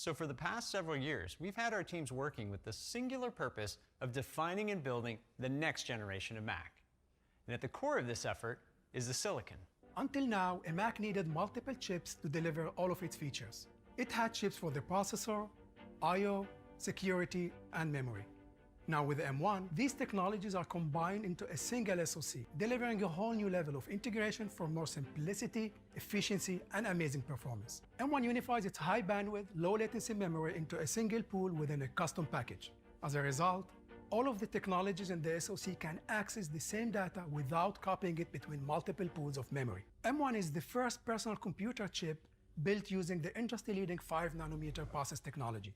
So for the past several years, we've had our teams working with the singular purpose of defining and building the next generation of Mac. And at the core of this effort is the silicon. Until now, a Mac needed multiple chips to deliver all of its features. It had chips for the processor, I/O, security, and memory. Now with M1, these technologies are combined into a single SoC, delivering a whole new level of integration for more simplicity, efficiency, and amazing performance. M1 unifies its high bandwidth, low latency memory into a single pool within a custom package. As a result, all of the technologies in the SoC can access the same data without copying it between multiple pools of memory. M1 is the first personal computer chip built using the industry-leading 5nm process technology.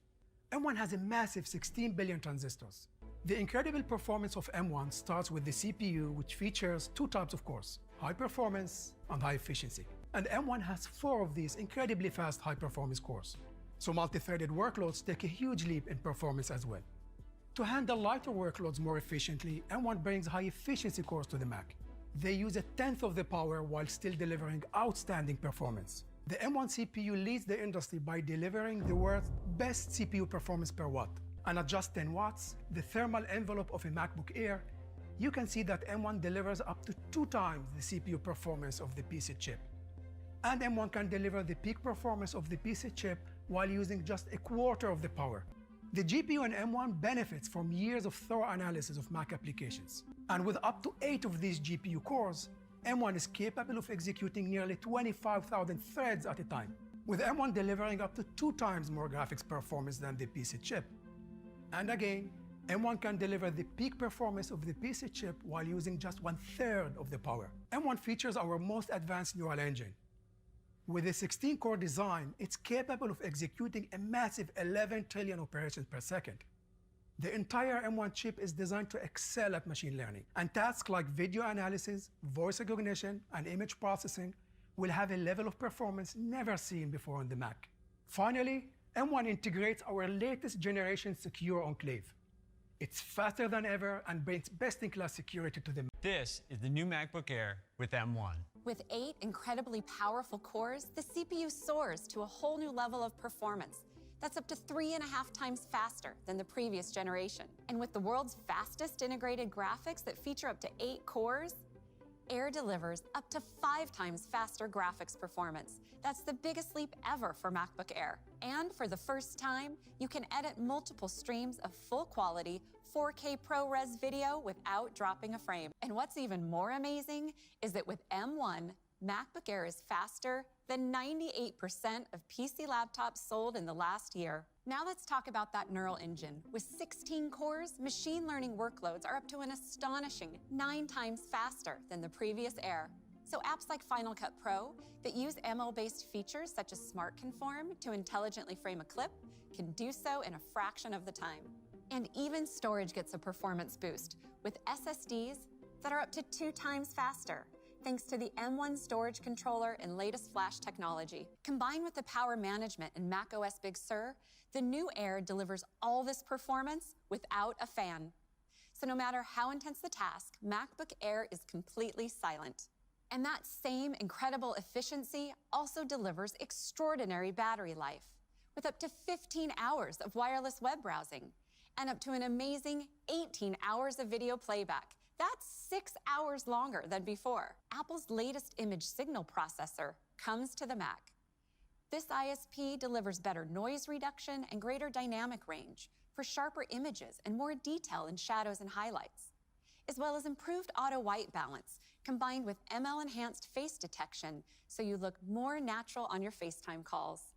M1 has a massive 16 billion transistors. The incredible performance of M1 starts with the CPU, which features two types of cores, high performance and high efficiency. And M1 has 4 of these incredibly fast high-performance cores. So multi-threaded workloads take a huge leap in performance as well. To handle lighter workloads more efficiently, M1 brings high-efficiency cores to the Mac. They use 1/10 of the power while still delivering outstanding performance. The M1 CPU leads the industry by delivering the world's best CPU performance per watt. And at just 10 watts, the thermal envelope of a MacBook Air, you can see that M1 delivers up to 2 times the CPU performance of the PC chip. And M1 can deliver the peak performance of the PC chip while using just 1/4 of the power. The GPU in M1 benefits from years of thorough analysis of Mac applications. And with up to 8 of these GPU cores, M1 is capable of executing nearly 25,000 threads at a time, with M1 delivering up to 2 times more graphics performance than the PC chip. And again, M1 can deliver the peak performance of the PC chip while using just 1/3 of the power. M1 features our most advanced neural engine. With a 16-core design, it's capable of executing a massive 11 trillion operations per second. The entire M1 chip is designed to excel at machine learning, and tasks like video analysis, voice recognition, and image processing will have a level of performance never seen before on the Mac. Finally, M1 integrates our latest generation secure enclave. It's faster than ever and brings best-in-class security to the Mac. This is the new MacBook Air with M1. With 8 incredibly powerful cores, the CPU soars to a whole new level of performance. That's up to 3.5 times faster than the previous generation. And with the world's fastest integrated graphics that feature up to 8 cores, Air delivers up to 5 times faster graphics performance. That's the biggest leap ever for MacBook Air. And for the first time, you can edit multiple streams of full-quality 4K ProRes video without dropping a frame. And what's even more amazing is that with M1, MacBook Air is faster than 98% of PC laptops sold in the last year. Now let's talk about that neural engine. With 16 cores, machine learning workloads are up to an astonishing 9 times faster than the previous Air. So apps like Final Cut Pro that use ML-based features such as Smart Conform to intelligently frame a clip can do so in a fraction of the time. And even storage gets a performance boost with SSDs that are up to 2 times faster, thanks to the M1 storage controller and latest flash technology. Combined with the power management in macOS Big Sur, the new Air delivers all this performance without a fan. So no matter how intense the task, MacBook Air is completely silent. And that same incredible efficiency also delivers extraordinary battery life, with up to 15 hours of wireless web browsing and up to an amazing 18 hours of video playback. That's 6 hours longer than before. Apple's latest image signal processor comes to the Mac. This ISP delivers better noise reduction and greater dynamic range for sharper images and more detail in shadows and highlights, as well as improved auto white balance combined with ML-enhanced face detection so you look more natural on your FaceTime calls.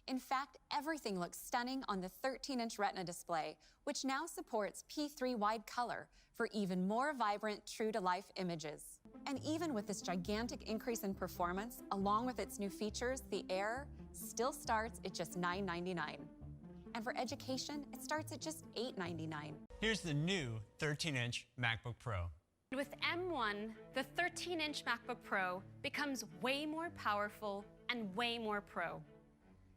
In fact, everything looks stunning on the 13-inch Retina display, which now supports P3 wide color for even more vibrant, true-to-life images. And even with this gigantic increase in performance, along with its new features, the Air still starts at just $999. And for education, it starts at just $899. Here's the new 13-inch MacBook Pro. With M1, the 13-inch MacBook Pro becomes way more powerful and way more pro.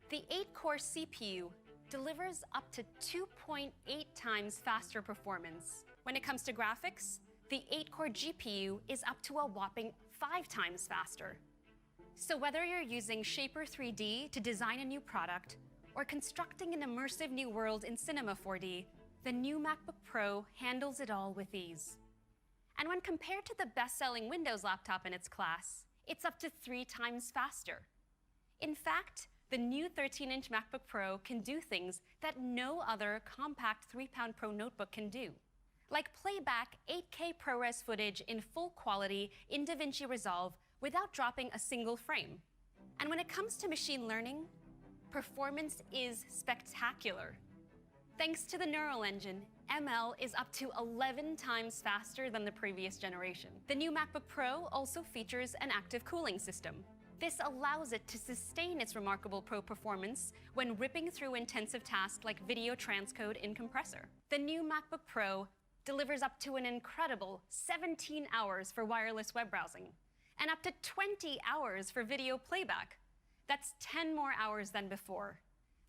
The 8-core CPU delivers up to 2.8 times faster performance. When it comes to graphics, the 8-core GPU is up to a whopping 5 times faster. So whether you're using Shaper 3D to design a new product, or constructing an immersive new world in Cinema 4D, the new MacBook Pro handles it all with ease. And when compared to the best-selling Windows laptop in its class, it's up to 3 times faster. In fact, the new 13-inch MacBook Pro can do things that no other compact 3-pound Pro notebook can do, like playback 8K ProRes footage in full quality in DaVinci Resolve without dropping a single frame. And when it comes to machine learning, performance is spectacular. Thanks to the Neural Engine, ML is up to 11 times faster than the previous generation. The new MacBook Pro also features an active cooling system. This allows it to sustain its remarkable Pro performance when ripping through intensive tasks like video transcode in compressor. The new MacBook Pro delivers up to an incredible 17 hours for wireless web browsing and up to 20 hours for video playback. That's 10 more hours than before.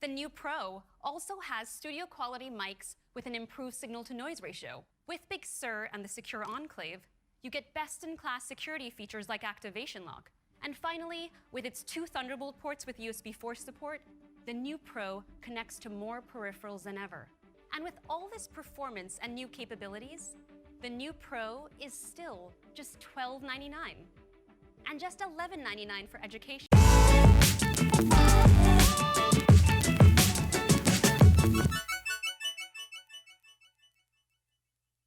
The new Pro also has studio quality mics with an improved signal-to-noise ratio. With Big Sur and the Secure Enclave, you get best-in-class security features like Activation Lock. And finally, with its 2 Thunderbolt ports with USB 4 support, the new Pro connects to more peripherals than ever. And with all this performance and new capabilities, the new Pro is still just $12.99 and just $11.99 for education.